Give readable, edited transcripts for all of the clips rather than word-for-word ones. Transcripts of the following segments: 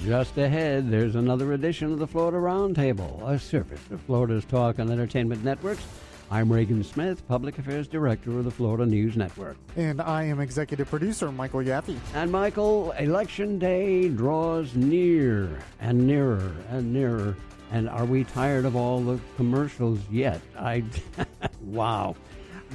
Just ahead, there's another edition of the Florida Roundtable, a service of Florida's Talk and Entertainment Networks. I'm Reagan Smith, Public Affairs Director of the Florida News Network. And I am Executive Producer Michael Yaffee. And Michael, Election Day draws near and nearer and nearer. And are we tired of all the commercials yet? Wow.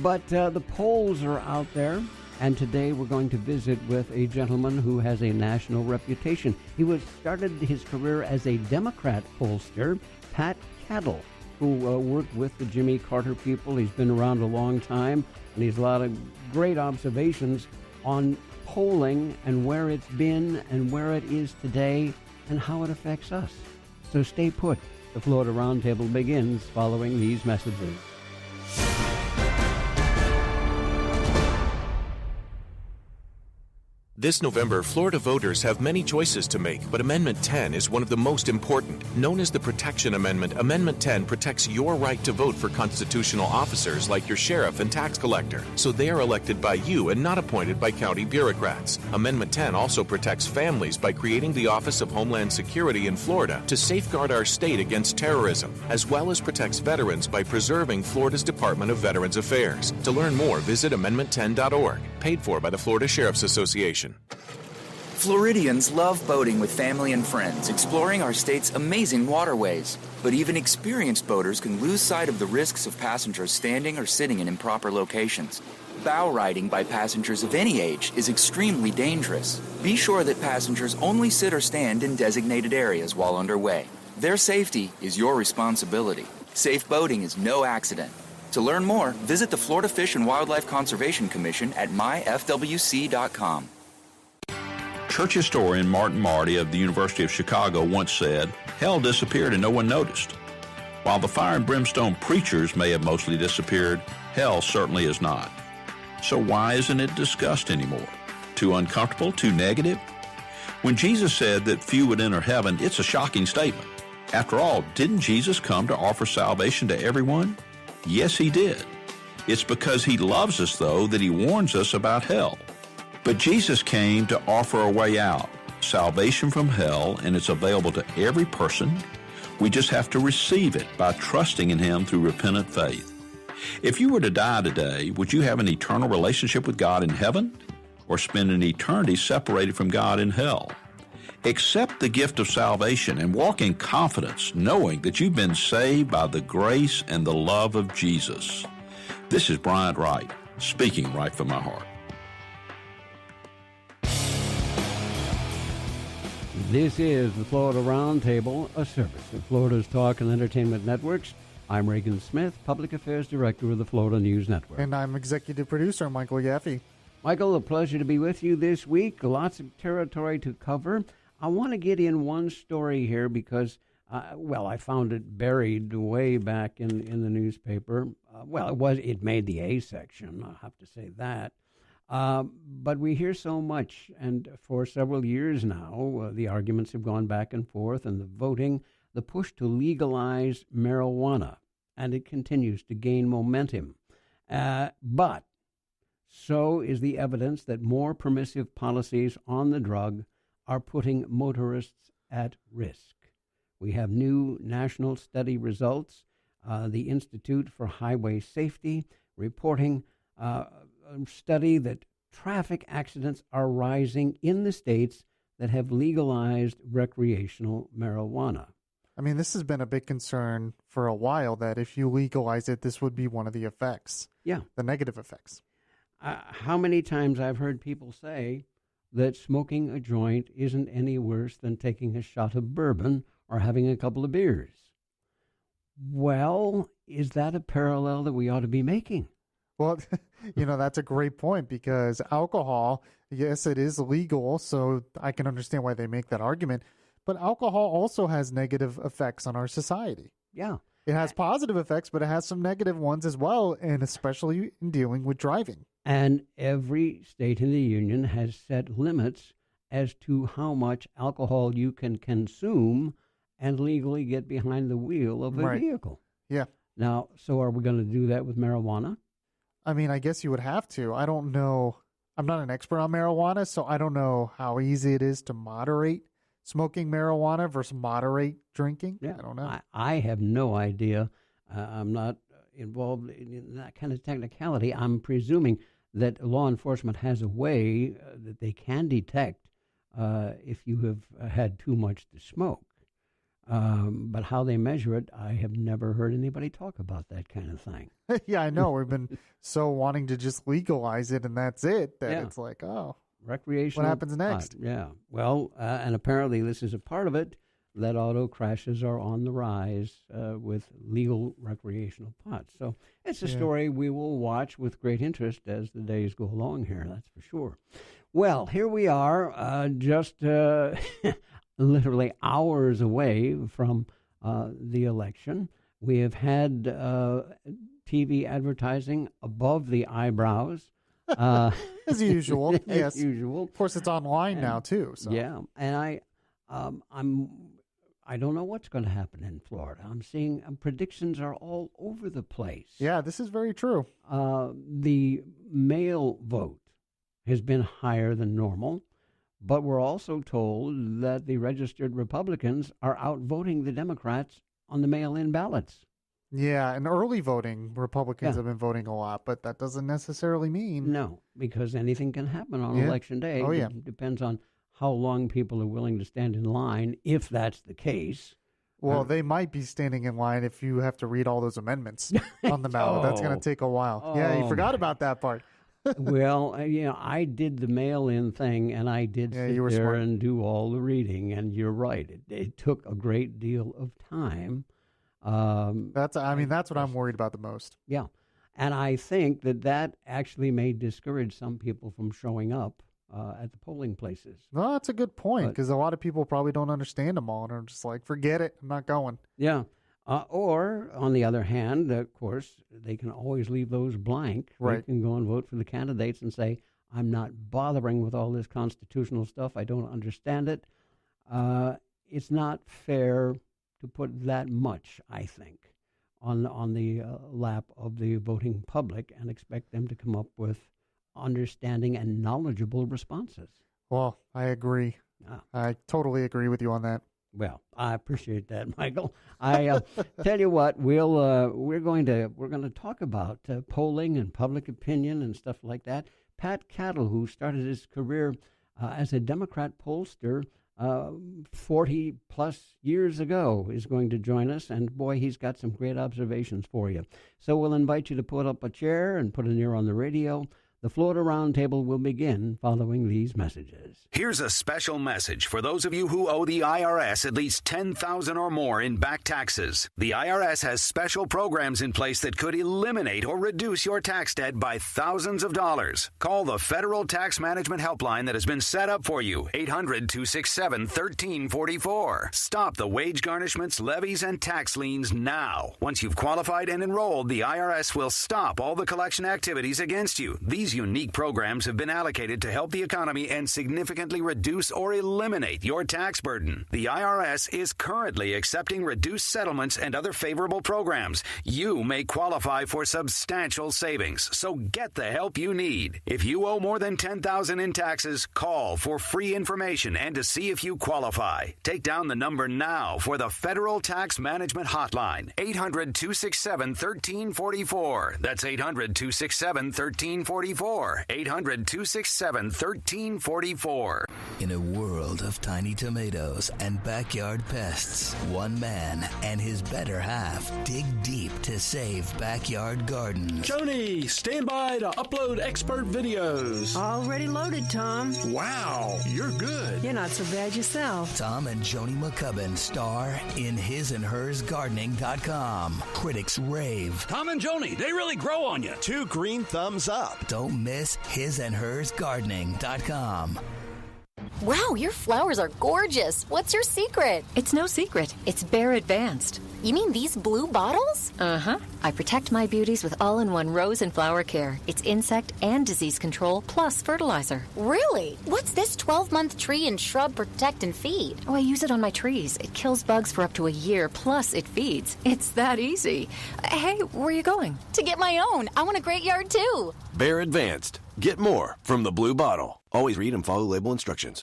But the polls are out there. And today we're going to visit with a gentleman who has a national reputation. He started his career as a Democrat pollster, Patt Caddell, who worked with the Jimmy Carter people. He's been around a long time, and he's a lot of great observations on polling and where it's been and where it is today and how it affects us. So stay put. The Florida Roundtable begins following these messages. This November, Florida voters have many choices to make, but Amendment 10 is one of the most important. Known as the Protection Amendment, Amendment 10 protects your right to vote for constitutional officers like your sheriff and tax collector, so they are elected by you and not appointed by county bureaucrats. Amendment 10 also protects families by creating the Office of Homeland Security in Florida to safeguard our state against terrorism, as well as protects veterans by preserving Florida's Department of Veterans Affairs. To learn more, visit amendment10.org, paid for by the Florida Sheriff's Association. Floridians love boating with family and friends, exploring our state's amazing waterways. But even experienced boaters can lose sight of the risks of passengers standing or sitting in improper locations. Bow riding by passengers of any age is extremely dangerous. Be sure that passengers only sit or stand in designated areas while underway. Their safety is your responsibility. Safe boating is no accident. To learn more, visit the Florida Fish and Wildlife Conservation Commission at myfwc.com. Church historian Martin Marty of the University of Chicago once said, "Hell disappeared and no one noticed." While the fire and brimstone preachers may have mostly disappeared, hell certainly is not. So why isn't it discussed anymore? Too uncomfortable? Too negative? When Jesus said that few would enter heaven, it's a shocking statement. After all, didn't Jesus come to offer salvation to everyone? Yes, he did. It's because he loves us, though, that he warns us about hell. But Jesus came to offer a way out, salvation from hell, and it's available to every person. We just have to receive it by trusting in him through repentant faith. If you were to die today, would you have an eternal relationship with God in heaven or spend an eternity separated from God in hell? Accept the gift of salvation and walk in confidence, knowing that you've been saved by the grace and the love of Jesus. This is Bryant Wright, speaking right from my heart. This is the Florida Roundtable, a service of Florida's Talk and Entertainment Networks. I'm Reagan Smith, Public Affairs Director of the Florida News Network. And I'm Executive Producer Michael Yaffee. Michael, a pleasure to be with you this week. Lots of territory to cover. I want to get in one story here because, I found it buried way back in the newspaper. It made the A section, I'll have to say that. But we hear so much, and for several years now, the arguments have gone back and forth, and the push to legalize marijuana, and it continues to gain momentum. But so is the evidence that more permissive policies on the drug are putting motorists at risk. We have new national study results, the Institute for Highway Safety reporting study that traffic accidents are rising in the states that have legalized recreational marijuana. I mean, this has been a big concern for a while that if you legalize it, this would be one of the effects. Yeah. The negative effects. How many times I've heard people say that smoking a joint isn't any worse than taking a shot of bourbon or having a couple of beers. Well, is that a parallel that we ought to be making? Well, that's a great point because alcohol, yes, it is legal, so I can understand why they make that argument. But alcohol also has negative effects on our society. Yeah. It has positive effects, but it has some negative ones as well, and especially in dealing with driving. And every state in the union has set limits as to how much alcohol you can consume and legally get behind the wheel of a vehicle. Yeah. Now, so are we going to do that with marijuana? I mean, I guess you would have to. I don't know. I'm not an expert on marijuana, so I don't know how easy it is to moderate smoking marijuana versus moderate drinking? Yeah, I don't know. I have no idea. I'm not involved in that kind of technicality. I'm presuming that law enforcement has a way that they can detect if you have had too much to smoke. But how they measure it, I have never heard anybody talk about that kind of thing. Yeah, I know. We've been so wanting to just legalize it and that's it, that it's like, oh, recreational. what happens next? Yeah. Well, and apparently this is a part of it, that auto crashes are on the rise with legal recreational pot. So it's a story we will watch with great interest as the days go along here, that's for sure. Well, here we are, just literally hours away from the election. We have had TV advertising above the eyebrows. As usual, yes. As usual. Of course, it's online now, too. So. Yeah, and I don't know what's going to happen in Florida. I'm seeing predictions are all over the place. Yeah, this is very true. The mail vote has been higher than normal, but we're also told that the registered Republicans are outvoting the Democrats on the mail-in ballots. Yeah, and early voting, Republicans have been voting a lot, but that doesn't necessarily mean... No, because anything can happen on Election Day. Oh, yeah. It depends on how long people are willing to stand in line, if that's the case. Well, they might be standing in line if you have to read all those amendments on the ballot. That's going to take a while. Yeah, you forgot about that part. Well, I did the mail-in thing, and I did sit there smart. and do all the reading, and you're right. It took a great deal of time. That's what I'm worried about the most. Yeah, and I think that actually may discourage some people from showing up at the polling places. No, that's a good point, because a lot of people probably don't understand them all and are just like, forget it, I'm not going. Yeah. Or, on the other hand, of course, they can always leave those blank. Right. They can go and vote for the candidates and say, I'm not bothering with all this constitutional stuff. I don't understand it. It's not fair to put that much, I think, on the lap of the voting public and expect them to come up with understanding and knowledgeable responses. Well, I agree. I totally agree with you on that. Well, I appreciate that, Michael. I tell you what, we're going to talk about polling and public opinion and stuff like that. Patt Caddell, who started his career as a Democrat pollster 40 plus years ago, is going to join us, and boy, he's got some great observations for you. So we'll invite you to put up a chair and put an ear on the radio. The Florida Roundtable will begin following these messages. Here's a special message for those of you who owe the IRS at least $10,000 or more in back taxes. The IRS has special programs in place that could eliminate or reduce your tax debt by thousands of dollars. Call the Federal Tax Management Helpline that has been set up for you, 800-267-1344. Stop the wage garnishments, levies, and tax liens now. Once you've qualified and enrolled, the IRS will stop all the collection activities against you. These unique programs have been allocated to help the economy and significantly reduce or eliminate your tax burden. The IRS is currently accepting reduced settlements and other favorable programs. You may qualify for substantial savings, so get the help you need. If you owe more than $10,000 in taxes, call for free information and to see if you qualify. Take down the number now for the Federal Tax Management Hotline, 800-267-1344. That's 800-267-1344. 800-267-1344. In a world of tiny tomatoes and backyard pests, one man and his better half dig deep to save backyard gardens. Joni, stand by to upload expert videos. Already loaded, Tom. Wow, you're good. You're not so bad yourself. Tom and Joni McCubbin star in hisandhersgardening.com. Critics rave. Tom and Joni, they really grow on you. 2 green thumbs up. Don't miss hisandhersgardening.com. Wow, your flowers are gorgeous. What's your secret? It's no secret. It's Bear Advanced. You mean these blue bottles? Uh-huh. I protect my beauties with all-in-one rose and flower care. It's insect and disease control plus fertilizer. Really? What's this 12-month tree and shrub protect and feed? Oh, I use it on my trees. It kills bugs for up to a year, plus it feeds. It's that easy. Hey, where are you going? To get my own. I want a great yard, too. Bear Advanced. Get more from the blue bottle. Always read and follow label instructions.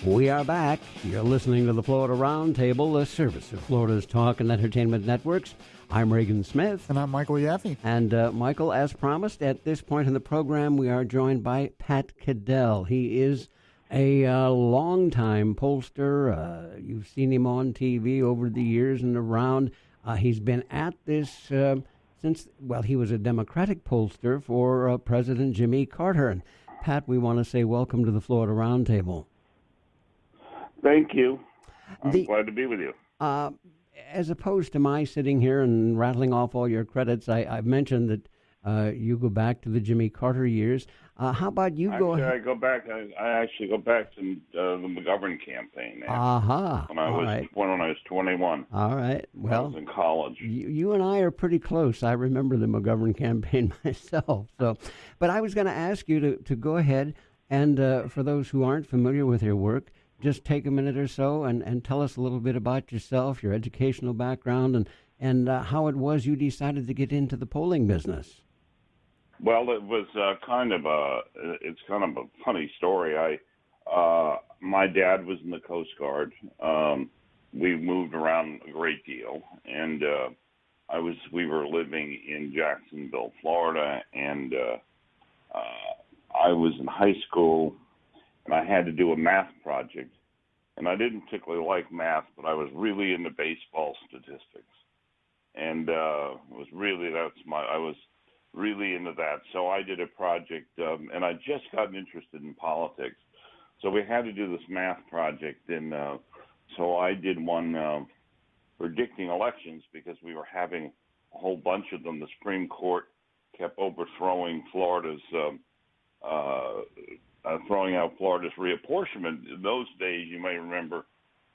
We are back. You're listening to the Florida Roundtable, a service of Florida's Talk and Entertainment Networks. I'm Reagan Smith. And I'm Michael Yaffee. And Michael, as promised, at this point in the program, we are joined by Patt Caddell. He is a longtime pollster. You've seen him on TV over the years and around. He's been at this since, well, he was a Democratic pollster for President Jimmy Carter. And Pat, we want to say welcome to the Florida Roundtable. Thank you. I'm glad to be with you. As opposed to my sitting here and rattling off all your credits, I've mentioned that you go back to the Jimmy Carter years. How about you go ahead? I go back. I actually go back to the McGovern campaign. Aha. When I was 21. All right. Well, I was in college. You and I are pretty close. I remember the McGovern campaign myself. But I was going to ask you to go ahead and, for those who aren't familiar with your work, just take a minute or so and tell us a little bit about yourself, your educational background, and how it was you decided to get into the polling business. Well, it was kind of a funny story. My dad was in the Coast Guard. We moved around a great deal, and we were living in Jacksonville, Florida, and I was in high school. And I had to do a math project, and I didn't particularly like math, but I was really into baseball statistics, and I was really into that. So I did a project, and I just gotten interested in politics, so we had to do this math project, and so I did one predicting elections because we were having a whole bunch of them. The Supreme Court kept overthrowing throwing out Florida's reapportionment. In those days, you may remember,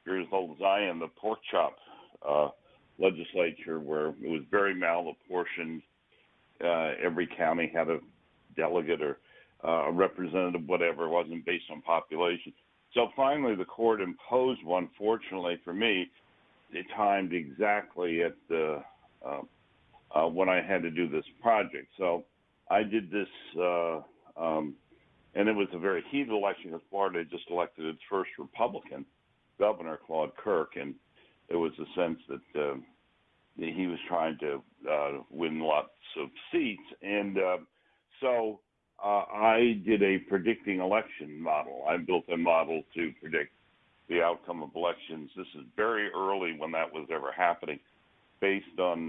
you're as old as I am, the pork chop legislature, where it was very malapportioned. Every county had a delegate or a representative, whatever. It wasn't based on population. So finally, the court imposed one. Fortunately for me, it timed exactly at the when I had to do this project. So I did this. And it was a very heated election because Florida had just elected its first Republican governor, Claude Kirk, and there was a sense that he was trying to win lots of seats. And so I did a predicting election model. I built a model to predict the outcome of elections. This is very early when that was ever happening, based on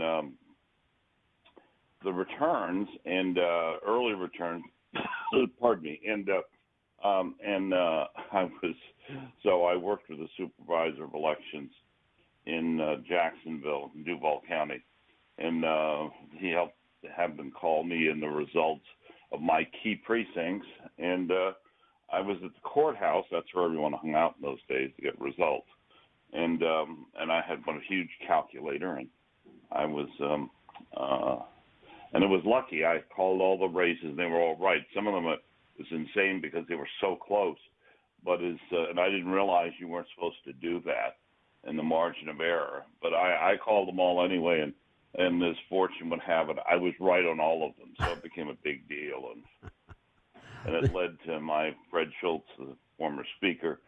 the returns and early returns. Pardon me, I worked with the supervisor of elections in Jacksonville, Duval County, and he helped have them call me in the results of my key precincts, and I was at the courthouse. That's where everyone hung out in those days to get results, and I had one huge calculator, and I was. And it was lucky. I called all the races, and they were all right. Some of them it was insane because they were so close. But and I didn't realize you weren't supposed to do that in the margin of error. But I called them all anyway, and as fortune would have it, I was right on all of them. So it became a big deal. And it led to my Fred Schultz, the former speaker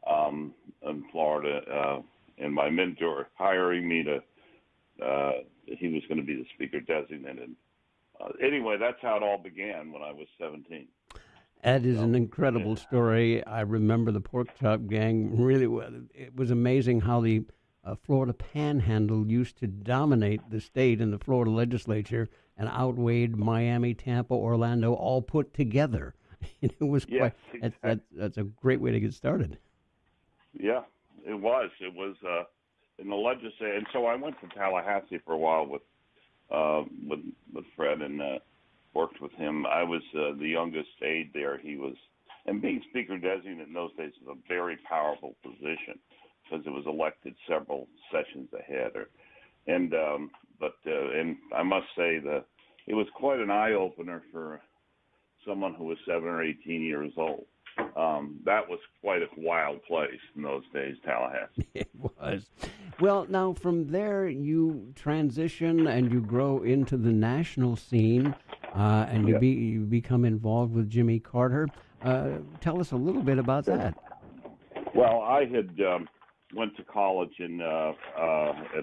in Florida, and my mentor hiring me to he was going to be the speaker designated. Anyway, that's how it all began when I was 17. That is an incredible story. I remember the pork chop gang really well. It was amazing how the Florida Panhandle used to dominate the state in the Florida legislature and outweighed Miami, Tampa, Orlando, all put together. It was quite. Exactly. That's a great way to get started. Yeah, it was. It was in the legislature, and so I went to Tallahassee for a while with Fred and worked with him. I was the youngest aide there. He was, and being speaker designate in those days was a very powerful position because it was elected several sessions ahead. And I must say that it was quite an eye opener for someone who was 7 or 18 years old. That was quite a wild place in those days, Tallahassee. It was. Well, now from there you transition and you grow into the national scene, and you become involved with Jimmy Carter. Tell us a little bit about that. Well, I had went to college in at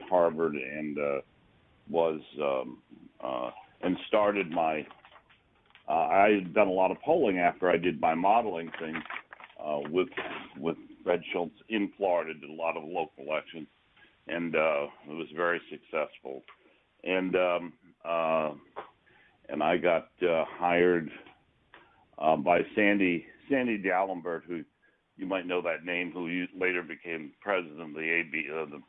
Harvard and was and started my. I had done a lot of polling after I did my modeling thing with Fred Schultz in Florida. Did a lot of local elections, and it was very successful. And I got hired by Sandy D'Alembert, who you might know that name, who later became president of the the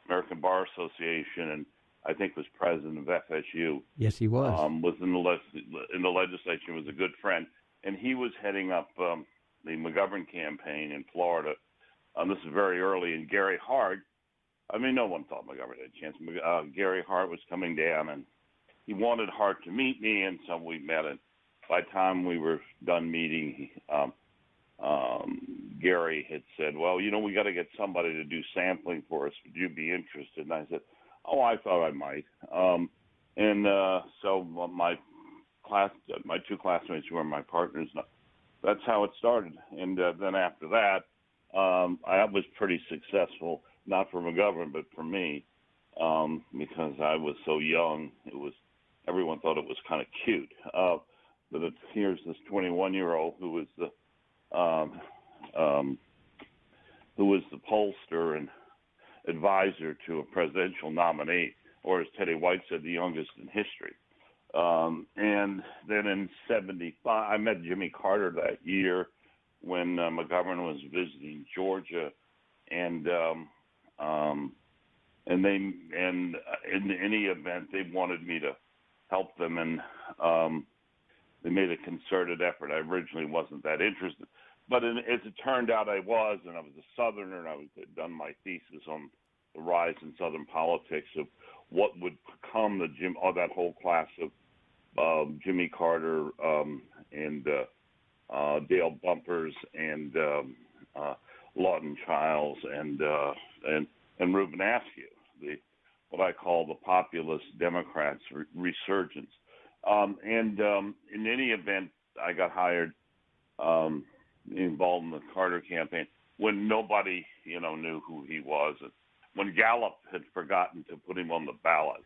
American Bar Association, and I think was president of FSU. Yes, he was. Was in the legislature, was a good friend, and he was heading up the McGovern campaign in Florida. This is very early, and Gary Hart. I mean, no one thought McGovern had a chance. Gary Hart was coming down, and he wanted Hart to meet me, and so we met. And by the time we were done meeting, Gary had said, "Well, we got to get somebody to do sampling for us. Would you be interested?" And I said, "Oh, I thought I might." So my two classmates who were my partners. That's how it started. And then after that, I was pretty successful, not for McGovern, but for me, because I was so young. Everyone thought it was kind of cute. But here's this 21-year-old who was the pollster and advisor to a presidential nominee, or as Teddy White said, the youngest in history. And then in '75, I met Jimmy Carter that year when McGovern was visiting Georgia, and in any event, they wanted me to help them, and they made a concerted effort. I originally wasn't that interested, but as it turned out, I was, and I was a Southerner, and I had done my thesis on the rise in Southern politics of what would become that whole class of Jimmy Carter and Dale Bumpers and Lawton Childs and Reuben Askew, what I call the populist Democrats resurgence. In any event, I got hired, involved in the Carter campaign when nobody, knew who he was. When Gallup had forgotten to put him on the ballot,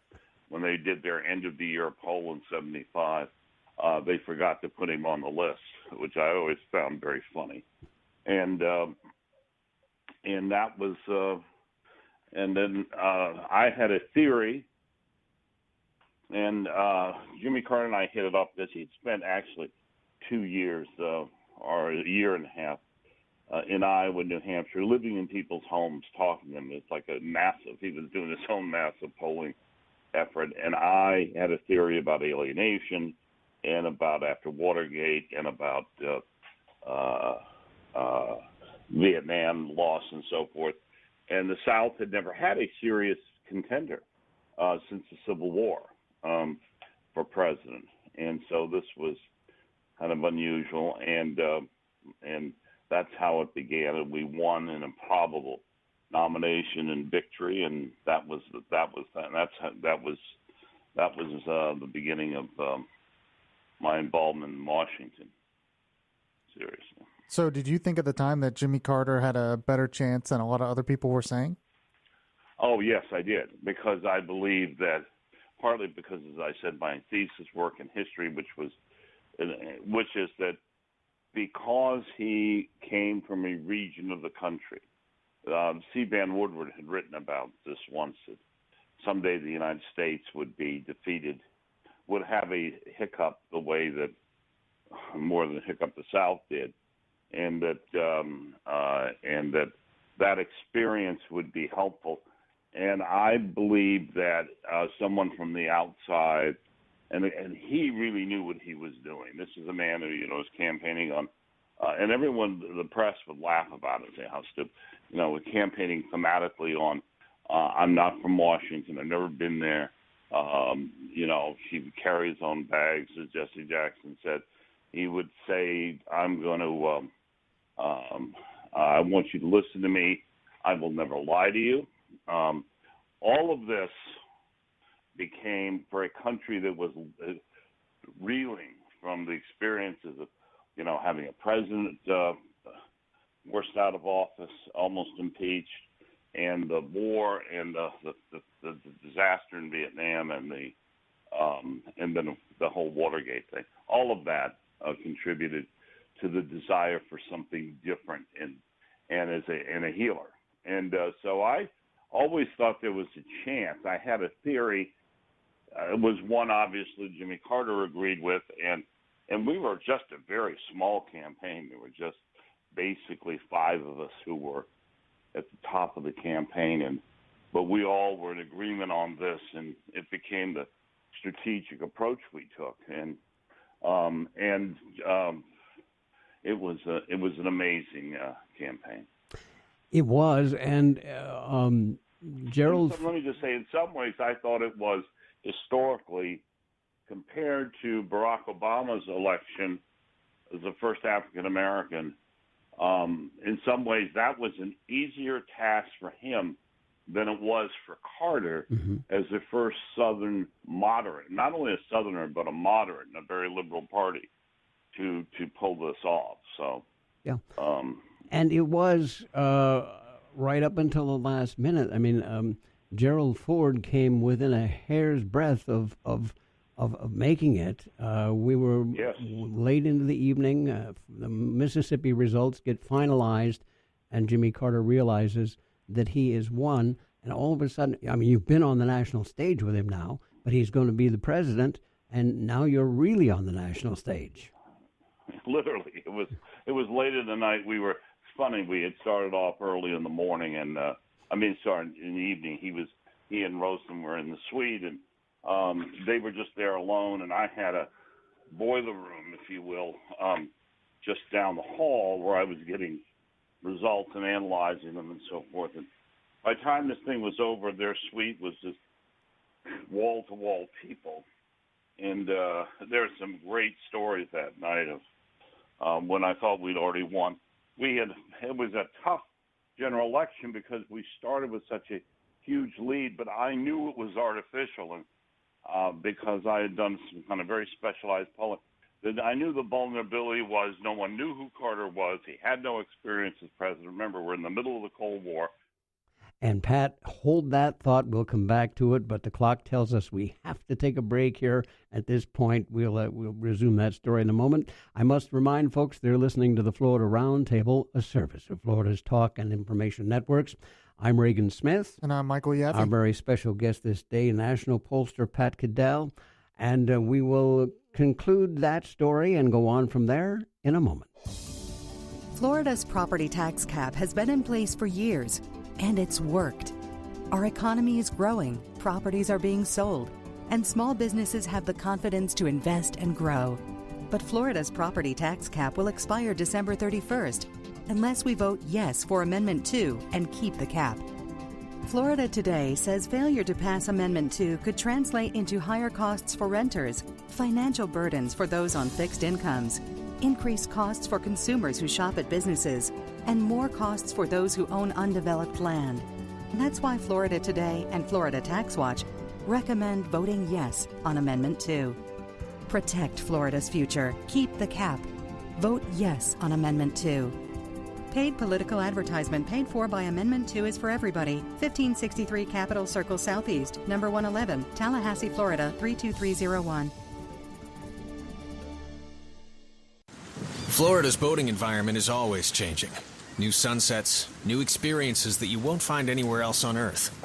when they did their end-of-the-year poll in '75, they forgot to put him on the list, which I always found very funny. And that was, and then I had a theory, and Jimmy Carter and I hit it off because he'd spent actually 2 years or a year and a half in Iowa, New Hampshire, living in people's homes, talking to them. It's like he was doing his own massive polling effort. And I had a theory about alienation and about after Watergate and about Vietnam loss and so forth. And the South had never had a serious contender since the Civil War for president. And so this was kind of unusual, and that's how it began. And we won an improbable nomination and victory, and that was the beginning of my involvement in Washington. Seriously. So, did you think at the time that Jimmy Carter had a better chance than a lot of other people were saying? Oh yes, I did, because I believe that partly because, as I said, my thesis work in history, which is that because he came from a region of the country. C. Van Woodward had written about this once, that someday the United States would be defeated, would have a hiccup the way that more than a hiccup the South did, and that experience would be helpful. And I believe that someone from the outside, and he really knew what he was doing. This is a man who, was campaigning on, and everyone, the press would laugh about it, say how stupid, campaigning thematically on, I'm not from Washington, I've never been there. He would carry his own bags, as Jesse Jackson said. He would say, I'm going to, I want you to listen to me. I will never lie to you. All of this became, for a country that was reeling from the experiences of, having a president worst out of office, almost impeached, and the war and the disaster in Vietnam and then the whole Watergate thing. All of that contributed to the desire for something different and as a healer. And so I always thought there was a chance. I had a theory. It was one obviously Jimmy Carter agreed with, and we were just a very small campaign. There were just basically 5 of us who were at the top of the campaign, but we all were in agreement on this, and it became the strategic approach we took, and it was an amazing campaign. It was, and Gerald. Let me just say, in some ways, I thought it was historically, compared to Barack Obama's election as the first African American. In some ways, that was an easier task for him than it was for Carter as the first Southern moderate, not only a Southerner, but a moderate in a very liberal party to pull this off. So, yeah. And it was right up until the last minute. I mean, Gerald Ford came within a hair's breadth of making it. We were late into the evening. The Mississippi results get finalized, and Jimmy Carter realizes that he is won. And all of a sudden, I mean, you've been on the national stage with him now, but he's going to be the president, and now you're really on the national stage. Literally, it was late in the night. It's funny. We had started off early in the morning, and in the evening. He and Rosen were in the suite, and they were just there alone, and I had a boiler room, if you will, just down the hall where I was getting results and analyzing them and so forth. And by the time this thing was over, their suite was just wall-to-wall people. And there are some great stories that night of when I thought we'd already won. It was a tough general election because we started with such a huge lead, but I knew it was artificial, and because I had done some kind of very specialized polling, that I knew the vulnerability was no one knew who Carter was. He had no experience as president. Remember, we're in the middle of the Cold War. And Pat, hold that thought. We'll come back to it, but the clock tells us we have to take a break here. At this point, we'll resume that story in a moment. I must remind folks they're listening to the Florida Roundtable, a service of Florida's Talk and Information Networks. I'm Reagan Smith. And I'm Michael Yaffee. Our very special guest this day, national pollster Patt Caddell. And we will conclude that story and go on from there in a moment. Florida's property tax cap has been in place for years, and it's worked. Our economy is growing, properties are being sold, and small businesses have the confidence to invest and grow. But Florida's property tax cap will expire December 31st unless we vote yes for Amendment 2 and keep the cap. Florida Today says failure to pass Amendment 2 could translate into higher costs for renters, financial burdens for those on fixed incomes, increased costs for consumers who shop at businesses, and more costs for those who own undeveloped land. And that's why Florida Today and Florida Tax Watch recommend voting yes on Amendment 2. Protect Florida's future. Keep the cap. Vote yes on Amendment 2. Paid political advertisement paid for by Amendment 2 is for everybody. 1563 Capitol Circle Southeast, number 111, Tallahassee, Florida, 32301. Florida's boating environment is always changing. New sunsets, new experiences that you won't find anywhere else on Earth.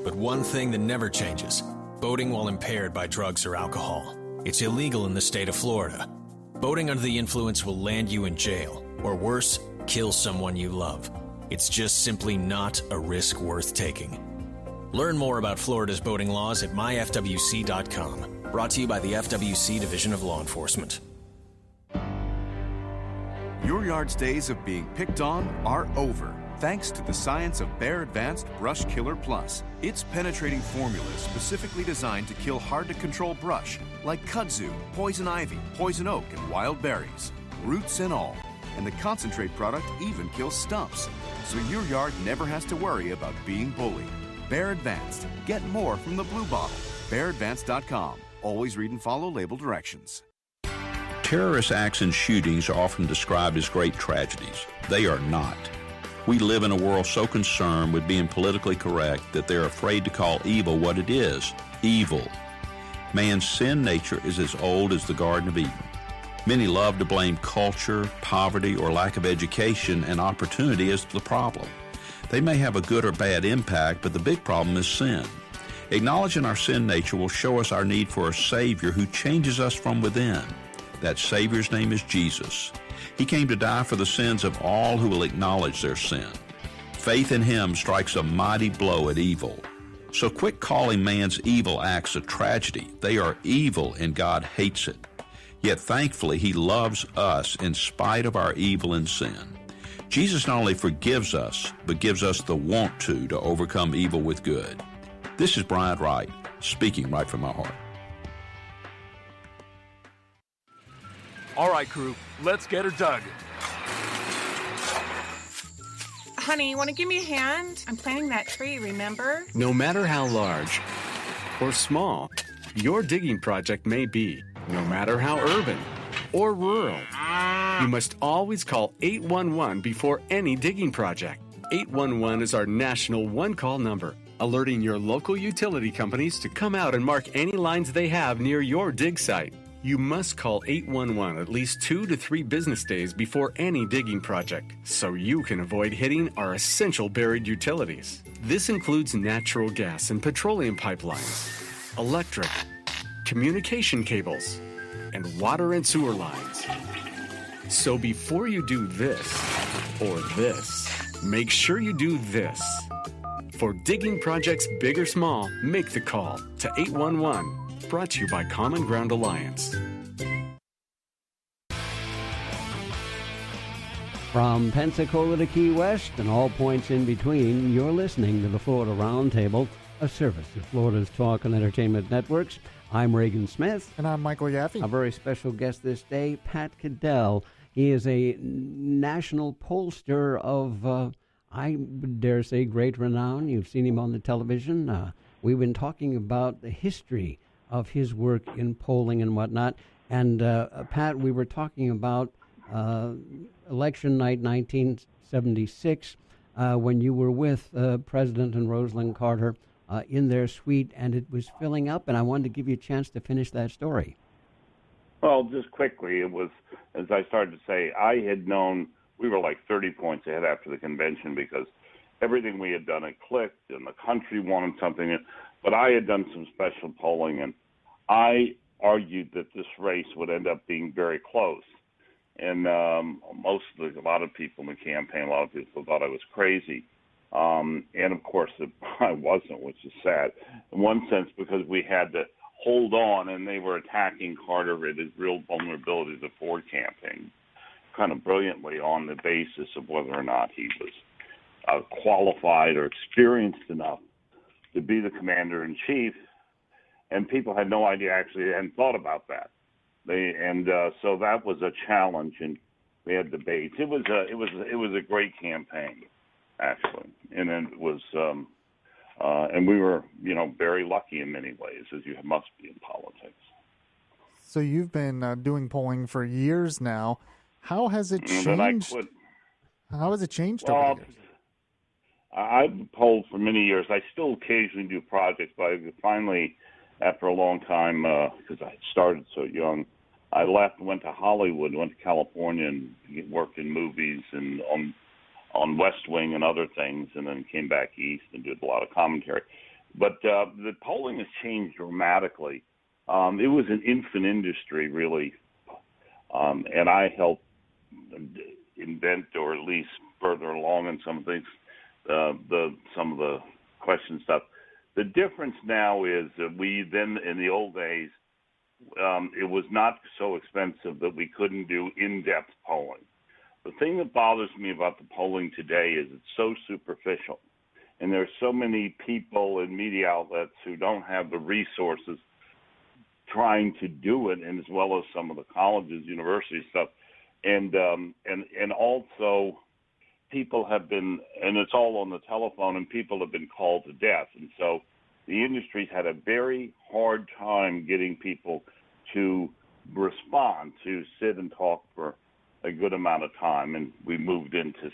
But one thing that never changes: boating while impaired by drugs or alcohol. It's illegal in the state of Florida. Boating under the influence will land you in jail, or worse, kill someone you love. It's just simply not a risk worth taking. Learn more about Florida's boating laws at myfwc.com. Brought to you by the FWC Division of Law Enforcement. Your yard's days of being picked on are over, thanks to the science of Bear Advanced Brush Killer Plus. Its penetrating formula is specifically designed to kill hard-to-control brush, like kudzu, poison ivy, poison oak, and wild berries, roots and all. And the concentrate product even kills stumps, so your yard never has to worry about being bullied. Bear Advanced. Get more from the blue bottle. BearAdvanced.com. Always read and follow label directions. Terrorist acts and shootings are often described as great tragedies. They are not. We live in a world so concerned with being politically correct that they're afraid to call evil what it is, evil. Man's sin nature is as old as the Garden of Eden. Many love to blame culture, poverty, or lack of education and opportunity as the problem. They may have a good or bad impact, but the big problem is sin. Acknowledging our sin nature will show us our need for a Savior who changes us from within. That Savior's name is Jesus. He came to die for the sins of all who will acknowledge their sin. Faith in Him strikes a mighty blow at evil. So quit calling man's evil acts a tragedy. They are evil and God hates it. Yet thankfully He loves us in spite of our evil and sin. Jesus not only forgives us, but gives us the want to overcome evil with good. This is Brian Wright, speaking right from my heart. All right, crew, let's get her dug. Honey, you want to give me a hand? I'm planting that tree, remember? No matter how large or small your digging project may be, no matter how urban or rural, you must always call 811 before any digging project. 811 is our national one-call number, alerting your local utility companies to come out and mark any lines they have near your dig site. You must call 811 at least 2 to 3 business days before any digging project, so you can avoid hitting our essential buried utilities. This includes natural gas and petroleum pipelines, electric, communication cables, and water and sewer lines. So before you do this or this, make sure you do this. For digging projects big or small, make the call to 811. Brought to you by Common Ground Alliance. From Pensacola to Key West and all points in between, you're listening to the Florida Roundtable, a service of Florida's Talk and Entertainment Networks. I'm Reagan Smith. And I'm Michael Yaffee. A very special guest this day, Patt Caddell. He is a national pollster of, I would dare say, great renown. You've seen him on the television. We've been talking about the history of his work in polling and whatnot. And, Pat, we were talking about election night 1976 when you were with President and Rosalind Carter in their suite, and it was filling up, and I wanted to give you a chance to finish that story. Well, just quickly, it was, as I started to say, I had known we were like 30 points ahead after the convention because everything we had done had clicked and the country wanted something. But I had done some special polling, and I argued that this race would end up being very close. And a lot of people in the campaign, a lot of people thought I was crazy. And, of course, I wasn't, which is sad in one sense because we had to hold on, and they were attacking Carter at his real vulnerabilities of Ford campaign kind of brilliantly on the basis of whether or not he was qualified or experienced enough to be the commander-in-chief, and people had no idea, actually, hadn't thought about that. So that was a challenge, and we had debates. It was a great campaign, actually, and it was, and we were, very lucky in many ways, as you must be in politics. So you've been doing polling for years now. How has it changed? And I quit. How has it changed over the years? I've polled for many years. I still occasionally do projects, but I finally, after a long time, because I started so young, I left and went to Hollywood, went to California and worked in movies and on West Wing and other things, and then came back east and did a lot of commentary. But the polling has changed dramatically. It was an infant industry, really, and I helped invent or at least further along in some things. Some of the question stuff. The difference now is that we then, in the old days, it was not so expensive that we couldn't do in-depth polling. The thing that bothers me about the polling today is it's so superficial, and there's so many people and media outlets who don't have the resources trying to do it, and as well as some of the colleges, university stuff, and also people have been, and it's all on the telephone, and people have been called to death. And so the industry's had a very hard time getting people to respond to sit and talk for a good amount of time. And we moved into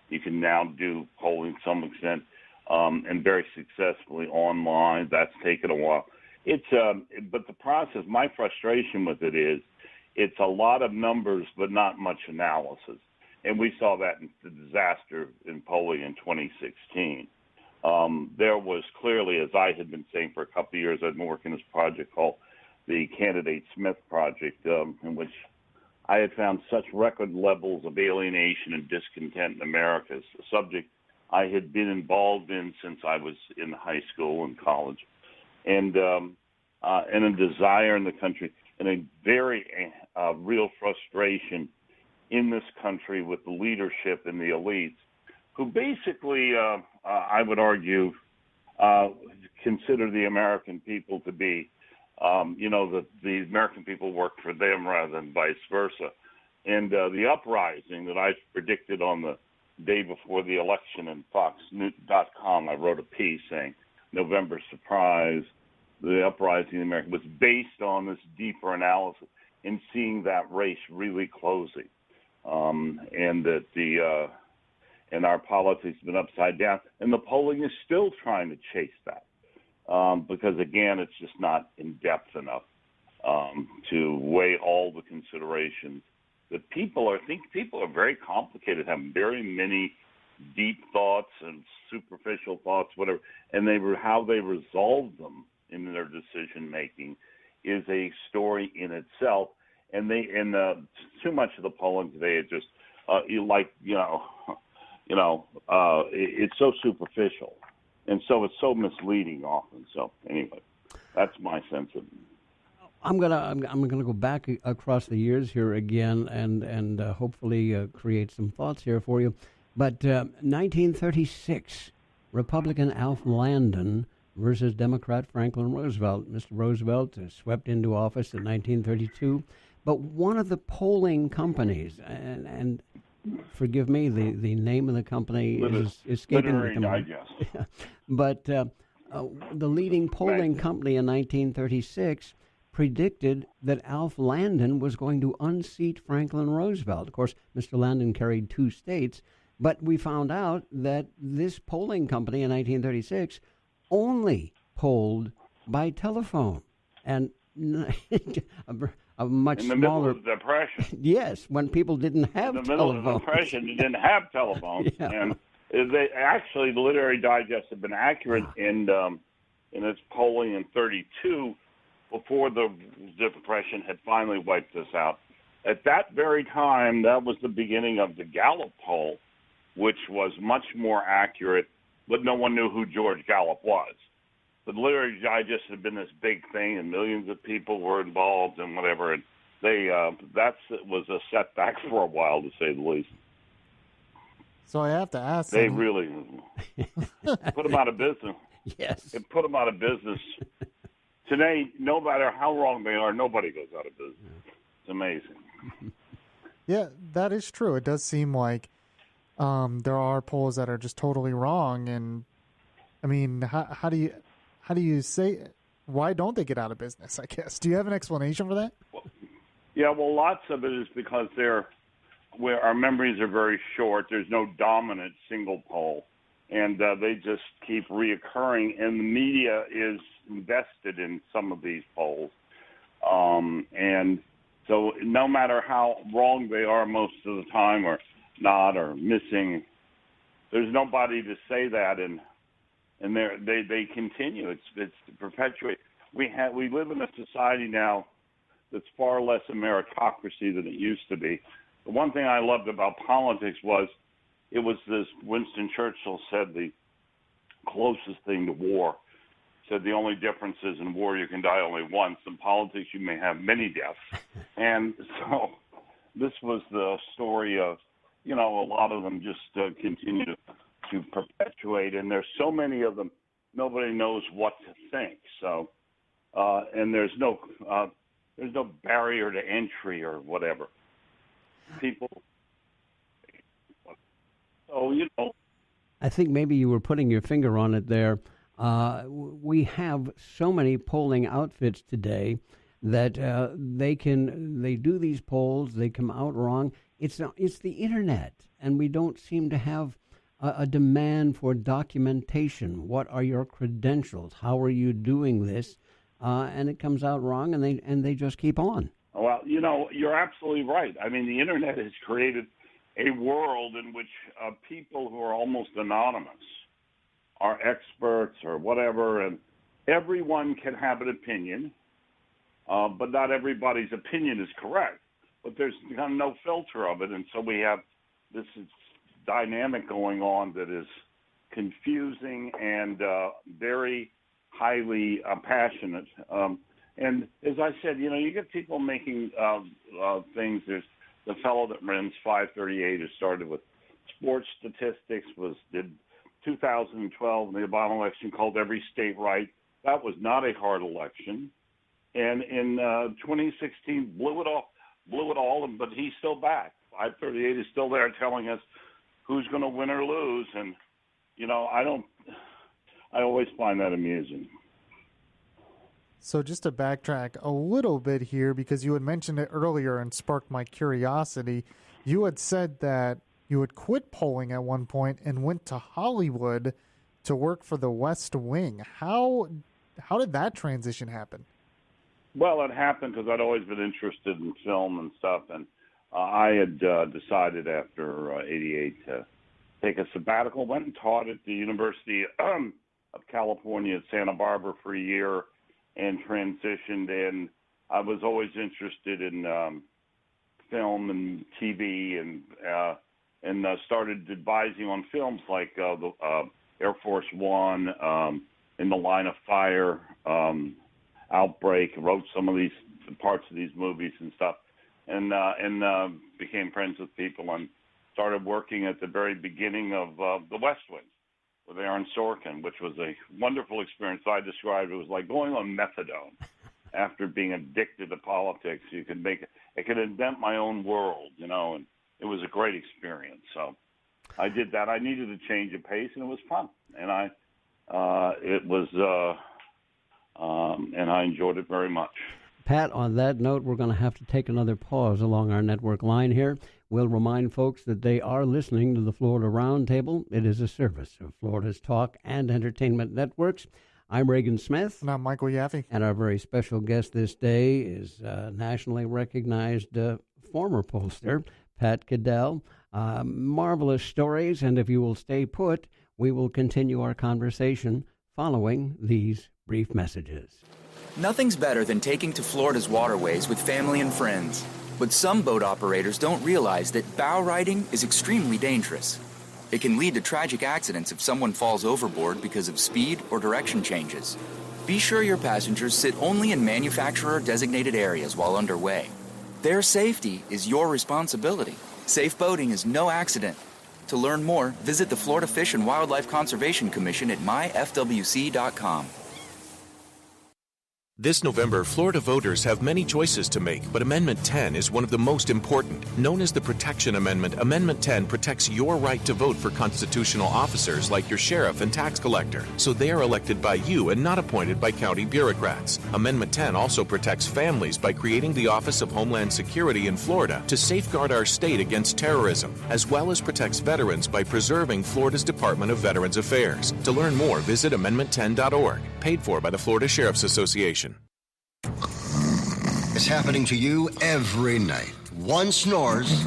you can now do polling to some extent, and very successfully online. That's taken a while. But the process, my frustration with it is, it's a lot of numbers, but not much analysis. And we saw that in the disaster in polling in 2016. There was clearly, as I had been saying for a couple of years, I've been working this project called the Candidate Smith Project, in which I had found such record levels of alienation and discontent in America. It's a subject I had been involved in since I was in high school and college, and a desire in the country and a very real frustration in this country with the leadership and the elites, who basically, I would argue, consider the American people to be, the American people work for them rather than vice versa. And the uprising that I predicted on the day before the election in Fox.com, I wrote a piece saying, November surprise, the uprising in America, was based on this deeper analysis and seeing that race really closing. And that and our politics have been upside down, and the polling is still trying to chase that, because again, it's just not in depth enough to weigh all the considerations that I think people are very complicated, have very many deep thoughts and superficial thoughts, whatever, and how they resolve them in their decision making is a story in itself. And too much of the polling today is just it's so superficial, and so it's so misleading often. So anyway, that's my sense of it. I'm gonna go back across the years here again, and hopefully create some thoughts here for you. But 1936, Republican Alf Landon versus Democrat Franklin Roosevelt. Mr. Roosevelt swept into office in 1932, but one of the polling companies, and forgive me, the name of the company is escaping me. Digest. But the leading polling company in 1936 predicted that Alf Landon was going to unseat Franklin Roosevelt. Of course, Mr. Landon carried 2 states, but we found out that this polling company in 1936 only polled by telephone, and a much in the smaller middle of the Depression. Yes, when people didn't have telephones. In the middle of the Depression, you didn't have telephones, Yeah. And the Literary Digest had been accurate in its polling in 32 before the Depression had finally wiped us out. At that very time, that was the beginning of the Gallup poll, which was much more accurate, but no one knew who George Gallup was. The Literary Digest had been this big thing, and millions of people were involved and whatever. And that was a setback for a while, to say the least. So I have to ask. They really put them out of business. Yes. It put them out of business. Today, no matter how wrong they are, nobody goes out of business. It's amazing. Yeah, that is true. It does seem like there are polls that are just totally wrong. And I mean, how do you say, why don't they get out of business, I guess? Do you have an explanation for that? Yeah, well, lots of it is because where our memories are very short. There's no dominant single poll, and they just keep reoccurring, and the media is invested in some of these polls. And so no matter how wrong they are most of the time or not or missing, there's nobody to say that, and they continue. It's perpetuate. We live in a society now that's far less a meritocracy than it used to be. The one thing I loved about politics was it was this, Winston Churchill said, the closest thing to war. Said the only difference is in war you can die only once. In politics you may have many deaths. And so this was the story of, a lot of them just continue to perpetuate, and there's so many of them, nobody knows what to think. So, and there's no barrier to entry or whatever. People, I think maybe you were putting your finger on it there. We have so many polling outfits today that they do these polls, they come out wrong. It's the internet, and we don't seem to have a demand for documentation. What are your credentials? How are you doing this? And it comes out wrong, and they just keep on. Well, you're absolutely right. I mean, the internet has created a world in which people who are almost anonymous are experts or whatever, and everyone can have an opinion, but not everybody's opinion is correct. But there's kind of no filter of it, and so we have this dynamic going on that is confusing and very highly passionate. And as I said, you get people making things. There's the fellow that runs 538 who started with sports statistics, did 2012 in the Obama election, called every state right. That was not a hard election. And in 2016, blew it all, but he's still back. 538 is still there telling us who's going to win or lose. And, I always find that amusing. So just to backtrack a little bit here, because you had mentioned it earlier and sparked my curiosity, you had said that you had quit polling at one point and went to Hollywood to work for the West Wing. How did that transition happen? Well, it happened because I'd always been interested in film and stuff, and I had decided after '88 to take a sabbatical. Went and taught at the University of California at Santa Barbara for a year, and transitioned. And I was always interested in film and TV, and started advising on films like the Air Force One, In the Line of Fire, Outbreak. Wrote some of these parts of these movies and stuff, and became friends with people and started working at the very beginning of the West Wing with Aaron Sorkin, which was a wonderful experience. I described it was like going on methadone after being addicted to politics. I could invent my own world, and it was a great experience. So I did that. I needed a change of pace, and it was fun. And I enjoyed it very much. Pat, on that note, we're going to have to take another pause along our network line here. We'll remind folks that they are listening to the Florida Roundtable. It is a service of Florida's Talk and Entertainment Networks. I'm Reagan Smith. And I'm Michael Yaffee. And our very special guest this day is nationally recognized former pollster, Patt Caddell. Marvelous stories, and if you will stay put, we will continue our conversation following these brief messages. Nothing's better than taking to Florida's waterways with family and friends. But some boat operators don't realize that bow riding is extremely dangerous. It can lead to tragic accidents if someone falls overboard because of speed or direction changes. Be sure your passengers sit only in manufacturer-designated areas while underway. Their safety is your responsibility. Safe boating is no accident. To learn more, visit the Florida Fish and Wildlife Conservation Commission at myfwc.com. This November, Florida voters have many choices to make, but Amendment 10 is one of the most important. Known as the Protection Amendment, Amendment 10 protects your right to vote for constitutional officers like your sheriff and tax collector, so they are elected by you and not appointed by county bureaucrats. Amendment 10 also protects families by creating the Office of Homeland Security in Florida to safeguard our state against terrorism, as well as protects veterans by preserving Florida's Department of Veterans Affairs. To learn more, visit amendment10.org, paid for by the Florida Sheriff's Association. It's happening to you every night. One snores,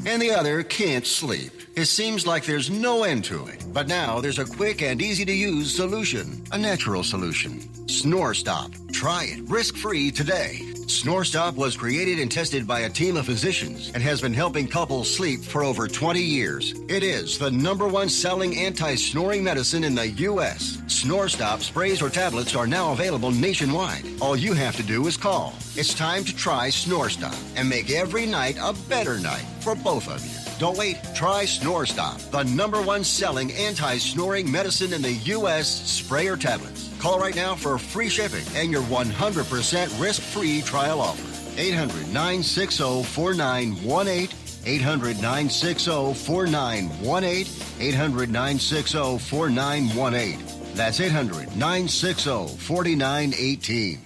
and the other can't sleep. It seems like there's no end to it. But now there's a quick and easy-to-use solution. A natural solution. Snore Stop. Try it risk-free today. Snore Stop was created and tested by a team of physicians and has been helping couples sleep for over 20 years. It is the #1 selling anti-snoring medicine in the U.S. Snore Stop sprays or tablets are now available nationwide. All you have to do is call. It's time to try Snore Stop and make every night a better night for both of you. Don't wait. Try Snore Stop, the #1 selling anti-snoring medicine in the U.S. Spray or tablets. Call right now for free shipping and your 100% risk-free trial offer. 800-960-4918. 800-960-4918. 800-960-4918. That's 800-960-4918.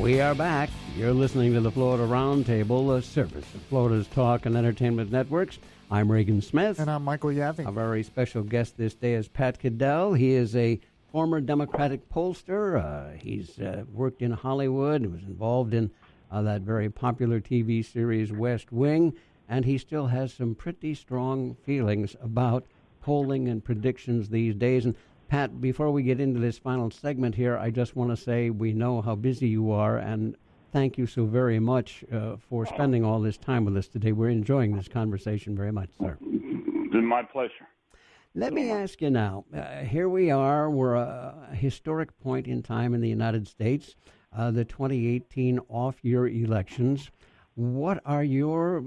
We are back. You're listening to the Florida Roundtable, a service of Florida's Talk and Entertainment Networks. I'm Reagan Smith. And I'm Michael Yaffee. Our very special guest this day is Patt Caddell. He is a former Democratic pollster. He's worked in Hollywood. He was involved in that very popular TV series West Wing. And he still has some pretty strong feelings about polling and predictions these days. And Pat, before we get into this final segment here, I just want to say we know how busy you are, and thank you so very much for spending all this time with us today. We're enjoying this conversation very much, sir. It's been my pleasure. Let me ask you now, here we are, we're a historic point in time in the United States, the 2018 off-year elections. What are your,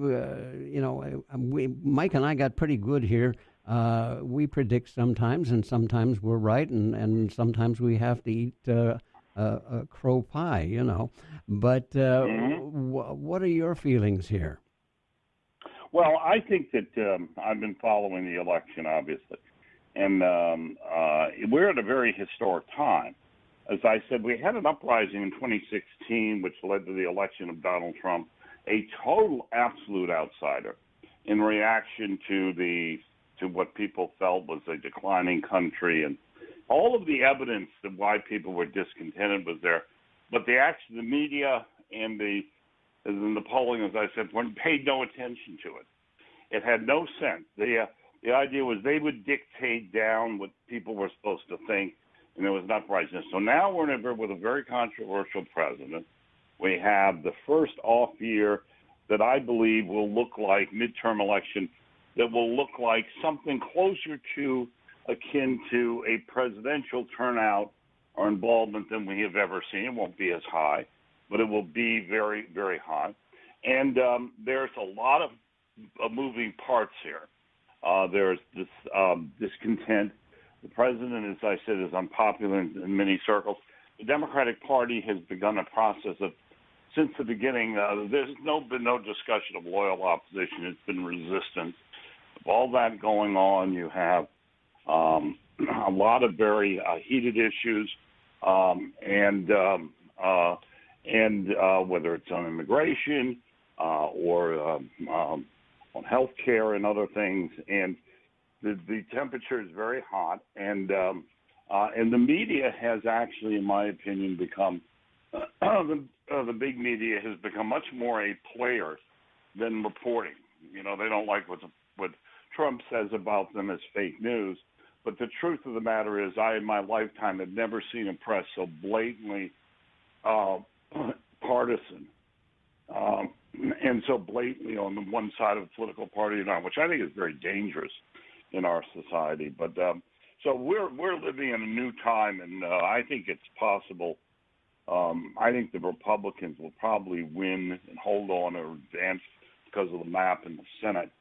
Mike and I got pretty good here. We predict sometimes, and sometimes we're right, and sometimes we have to eat a crow pie, But what are your feelings here? Well, I think that I've been following the election, obviously, and we're at a very historic time. As I said, we had an uprising in 2016, which led to the election of Donald Trump, a total, absolute outsider, in reaction to what people felt was a declining country, and all of the evidence that why people were discontented was there. But the media and the polling, as I said, paid no attention to it. It had no sense. The idea was they would dictate down what people were supposed to think, and there was an uprising. So now we're with a very controversial president. We have the first off year that I believe will look like midterm election, that will look like something closer to akin to a presidential turnout or involvement than we have ever seen. It won't be as high, but it will be very, very high. And there's a lot of moving parts here. There's this discontent. The president, as I said, is unpopular in many circles. The Democratic Party has begun a process of, since the beginning, there's been no discussion of loyal opposition. It's been resistance. With all that going on, you have a lot of very heated issues, and whether it's on immigration or on health care and other things, and the temperature is very hot, and the media has actually, in my opinion, become the big media has become much more a player than reporting. They don't like what Trump says about them as fake news. But the truth of the matter is, I, in my lifetime, have never seen a press so blatantly partisan and so blatantly on the one side of the political party or not, which I think is very dangerous in our society. But so we're living in a new time, and I think it's possible. I think the Republicans will probably win and hold on or advance because of the map in the Senate.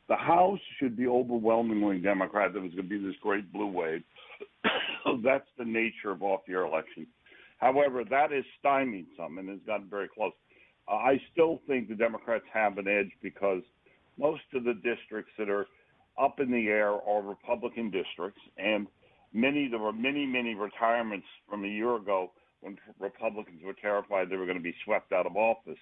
The House should be overwhelmingly Democrat. There was going to be this great blue wave. That's the nature of off-year elections. However, that has stymied some and has gotten very close. I still think the Democrats have an edge because most of the districts that are up in the air are Republican districts, and there were many retirements from a year ago when Republicans were terrified they were going to be swept out of office.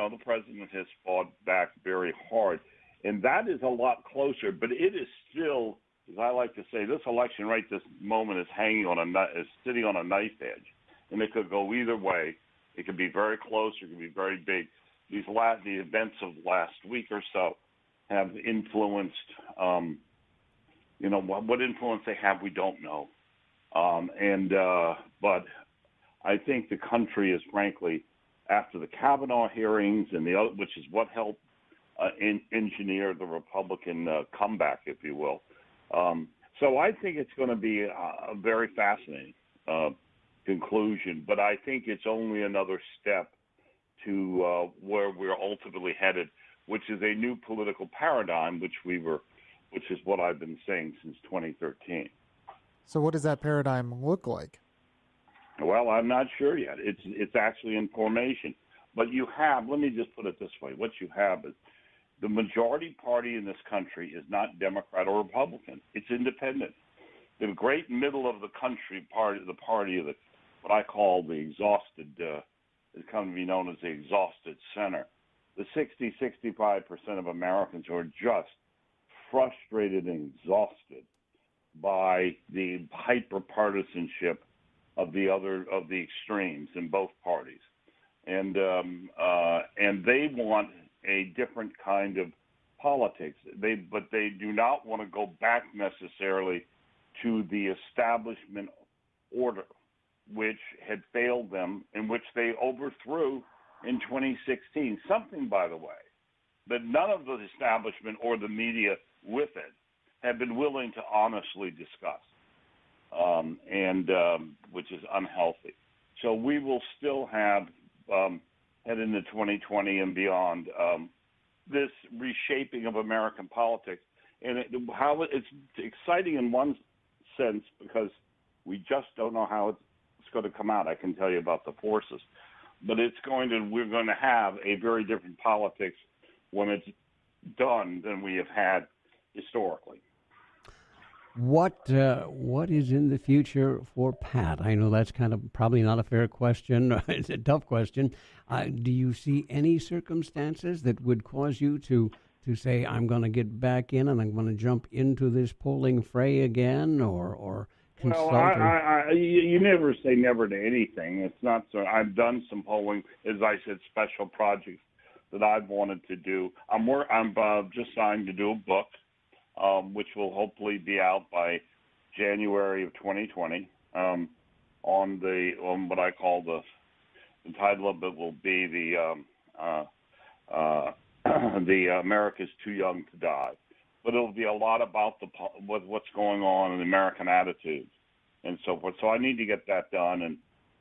The president has fought back very hard. And that is a lot closer, but it is still, as I like to say, this election right this moment is is sitting on a knife edge. And it could go either way. It could be very close, or it could be very big. The events of last week or so have influenced, what influence they have, we don't know. But I think the country is, frankly, after the Kavanaugh hearings and the other, which is what helped engineer the Republican comeback, if you will. So I think it's going to be a very fascinating conclusion, but I think it's only another step to where we're ultimately headed, which is a new political paradigm, which is what I've been saying since 2013. So what does that paradigm look like? Well, I'm not sure yet. It's actually in formation. But let me just put it this way. What you have is the majority party in this country is not Democrat or Republican. It's independent. The great middle of the country party, the party of the what I call the exhausted, it's come to be known as the exhausted center. The 65% of Americans who are just frustrated and exhausted by the hyper-partisanship of the extremes in both parties. And they want a different kind of politics. But they do not want to go back necessarily to the establishment order, which had failed them, in which they overthrew in 2016. Something, by the way, that none of the establishment or the media with it have been willing to honestly discuss, which is unhealthy. So we will still have, head into 2020 and beyond, this reshaping of American politics. And it's exciting in one sense because we just don't know how it's going to come out. I can tell you about the forces. But we're going to have a very different politics when it's done than we have had historically. What is in the future for Pat? I know that's kind of probably not a fair question. It's a tough question. Do you see any circumstances that would cause you to say, I'm going to get back in and I'm going to jump into this polling fray again, or consult? Well, you never say never to anything. It's not so. I've done some polling, as I said, special projects that I've wanted to do. I'm just signed to do a book, which will hopefully be out by January of 2020. On what I call the title of it will be the America's Too Young to Die. But it'll be a lot about what's going on in American attitudes and so forth. So I need to get that done,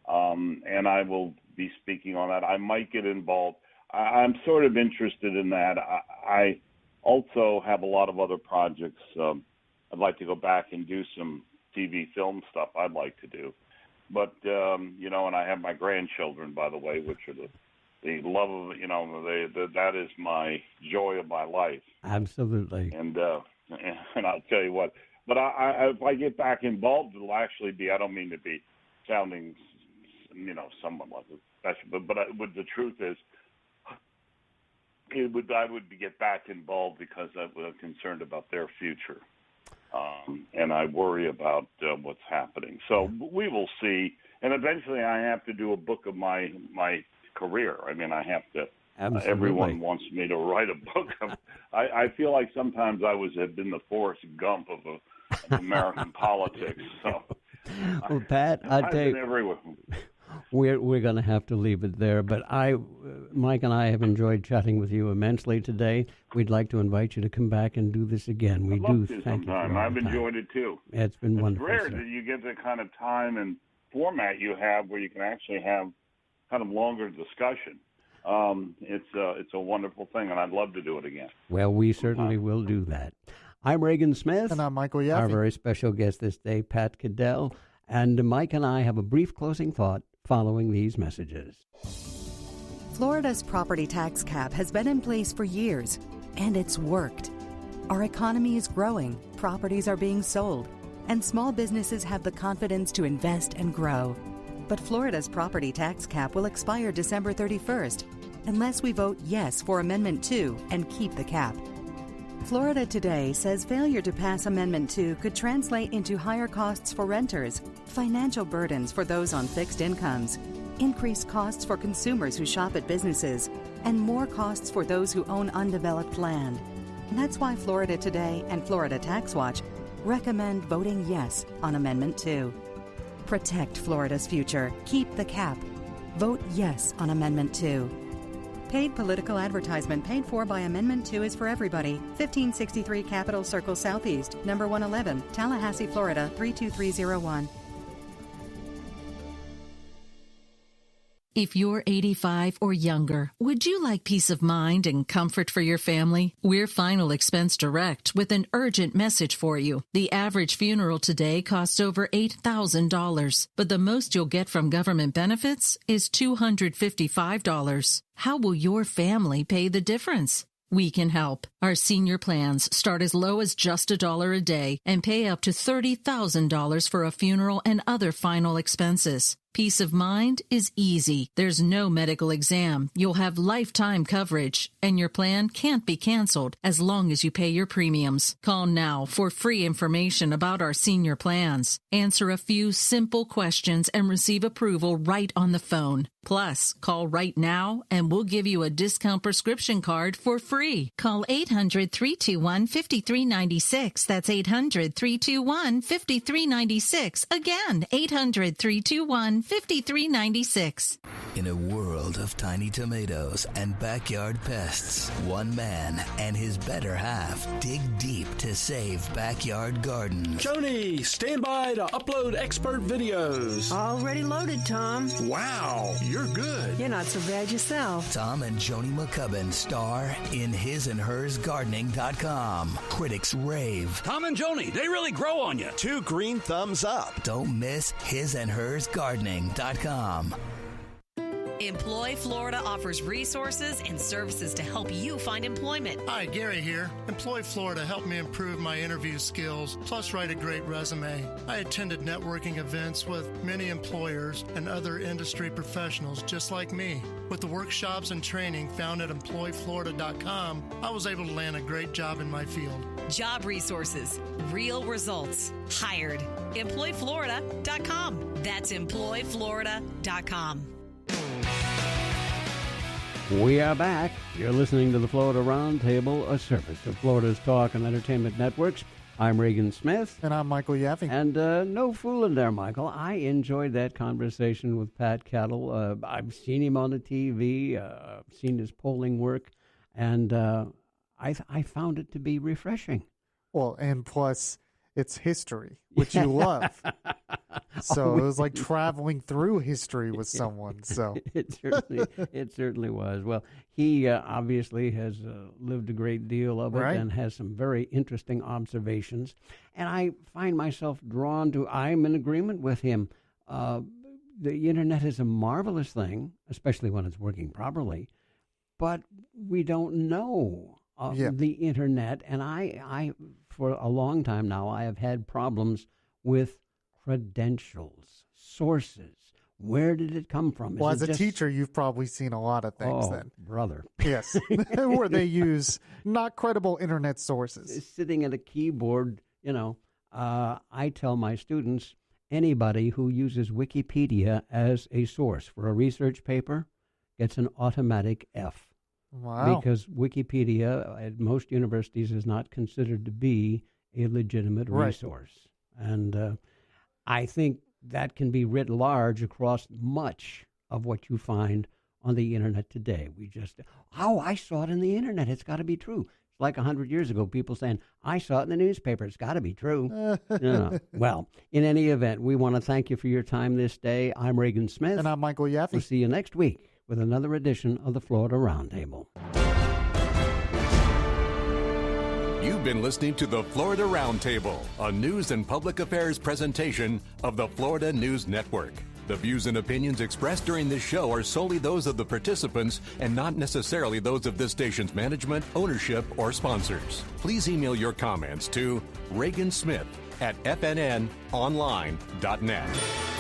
and I will be speaking on that. I might get involved. I'm sort of interested in that. I also have a lot of other projects. I'd like to go back and do some TV film stuff I'd like to do. But, and I have my grandchildren, by the way, which are the love of, that is my joy of my life. Absolutely. And I'll tell you what, but if I get back involved, it'll actually be, I don't mean to be sounding, somewhat like a special, but the truth is, I would get back involved because I was concerned about their future. And I worry about what's happening. So we will see. And eventually I have to do a book of my career. I mean, I have to. Absolutely. Everyone wants me to write a book. I feel like sometimes have been the Forrest Gump of American politics. So, well, Pat, I'll tell you, everywhere. We're going to have to leave it there. But Mike and I have enjoyed chatting with you immensely today. We'd like to invite you to come back and do this again. We do. Thank you. I've enjoyed it too. It's been wonderful. It's rare that you get the kind of time and format you have where you can actually have kind of longer discussion. It's a wonderful thing, and I'd love to do it again. Well, we certainly will do that. I'm Reagan Smith. And I'm Michael Yaffee. Our very special guest this day, Patt Caddell. And Mike and I have a brief closing thought following these messages. Florida's property tax cap has been in place for years, and it's worked. Our economy is growing, properties are being sold, and small businesses have the confidence to invest and grow. But Florida's property tax cap will expire December 31st unless we vote yes for Amendment 2 and keep the cap. Florida Today says failure to pass Amendment 2 could translate into higher costs for renters, financial burdens for those on fixed incomes, increased costs for consumers who shop at businesses, and more costs for those who own undeveloped land. That's why Florida Today and Florida Tax Watch recommend voting yes on Amendment 2. Protect Florida's future. Keep the cap. Vote yes on Amendment 2. Paid political advertisement paid for by Amendment 2 is for everybody. 1563 Capitol Circle Southeast, number 111, Tallahassee, Florida 32301. If you're 85 or younger, would you like peace of mind and comfort for your family? We're Final Expense Direct with an urgent message for you. The average funeral today costs over $8,000, but the most you'll get from government benefits is $255. How will your family pay the difference? We can help. Our senior plans start as low as just $1 a day and pay up to $30,000 for a funeral and other final expenses. Peace of mind is easy. There's no medical exam. You'll have lifetime coverage, and your plan can't be canceled as long as you pay your premiums. Call now for free information about our senior plans. Answer a few simple questions and receive approval right on the phone. Plus, call right now and we'll give you a discount prescription card for free. Call 800-321-5396. That's 800-321-5396. Again, 800-321-5396. In a world of tiny tomatoes and backyard pests, one man and his better half dig deep to save backyard gardens. Joni, stand by to upload expert videos. Already loaded, Tom. Wow, you're good. You're not so bad yourself. Tom and Joni McCubbin star in hisandhersgardening.com. Critics rave. Tom and Joni, they really grow on you. 2 green thumbs up. Don't miss hisandhersgardening.com. Employ Florida offers resources and services to help you find employment. Hi, Gary here. Employ Florida helped me improve my interview skills, plus write a great resume. I attended networking events with many employers and other industry professionals just like me. With the workshops and training found at employflorida.com, I was able to land a great job in my field. Job resources, real results, hired. Employflorida.com. That's employflorida.com. We are back. You're listening to the Florida Roundtable, a service of Florida's Talk and Entertainment Networks. I'm Reagan Smith. And I'm Michael Yaffee. And no fooling there, Michael. I enjoyed that conversation with Patt Caddell. I've seen him on the TV, seen his polling work, and I found it to be refreshing. Well, and plus, it's history, which you love. So it was like traveling through history with someone. So it certainly was. Well, he obviously has lived a great deal of it, right, and has some very interesting observations. And I find myself drawn to. I'm in agreement with him. The internet is a marvelous thing, especially when it's working properly. But we don't know the internet, and I for a long time now, I have had problems with credentials, sources. Where did it come from? Well, as a teacher, you've probably seen a lot of things then. Brother. Yes, where they use not credible internet sources. Sitting at a keyboard, I tell my students, anybody who uses Wikipedia as a source for a research paper gets an automatic F. Wow. Because Wikipedia at most universities is not considered to be a legitimate resource. And I think that can be writ large across much of what you find on the internet today. I saw it in the internet. It's got to be true. It's like 100 years ago, people saying, I saw it in the newspaper. It's got to be true. No. Well, in any event, we want to thank you for your time this day. I'm Reagan Smith. And I'm Michael Yaffee. We'll see you next week with another edition of the Florida Roundtable. You've been listening to the Florida Roundtable, a news and public affairs presentation of the Florida News Network. The views and opinions expressed during this show are solely those of the participants and not necessarily those of this station's management, ownership, or sponsors. Please email your comments to reagansmith@fnnonline.net.